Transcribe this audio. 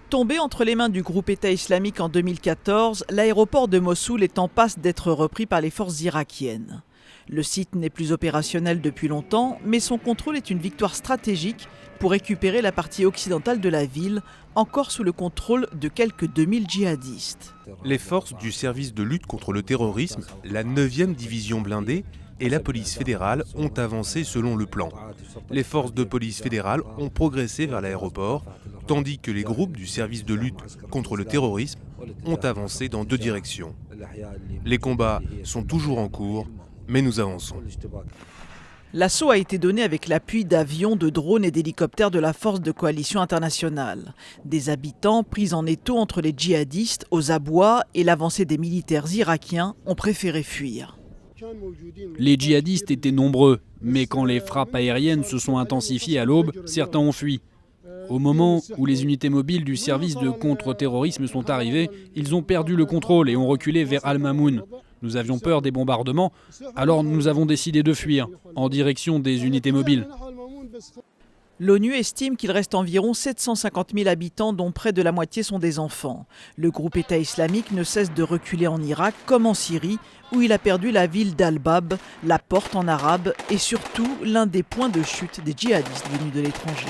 Tombé entre les mains du groupe État islamique en 2014, l'aéroport de Mossoul est en passe d'être repris par les forces irakiennes. Le site n'est plus opérationnel depuis longtemps, mais son contrôle est une victoire stratégique pour récupérer la partie occidentale de la ville, encore sous le contrôle de quelques 2000 djihadistes. Les forces du service de lutte contre le terrorisme, la 9e division blindée et la police fédérale ont avancé selon le plan. Les forces de police fédérale ont progressé vers l'aéroport, tandis que les groupes du service de lutte contre le terrorisme ont avancé dans 2 directions. Les combats sont toujours en cours, mais nous avançons. L'assaut a été donné avec l'appui d'avions, de drones et d'hélicoptères de la force de coalition internationale. Des habitants pris en étau entre les djihadistes aux abois et l'avancée des militaires irakiens ont préféré fuir. Les djihadistes étaient nombreux, mais quand les frappes aériennes se sont intensifiées à l'aube, certains ont fui. Au moment où les unités mobiles du service de contre-terrorisme sont arrivées, ils ont perdu le contrôle et ont reculé vers Al-Mamoun. Nous avions peur des bombardements, alors nous avons décidé de fuir en direction des unités mobiles. L'ONU estime qu'il reste environ 750 000 habitants dont près de la moitié sont des enfants. Le groupe État islamique ne cesse de reculer en Irak comme en Syrie où il a perdu la ville d'Al-Bab, la porte en arabe et surtout l'un des points de chute des djihadistes venus de l'étranger.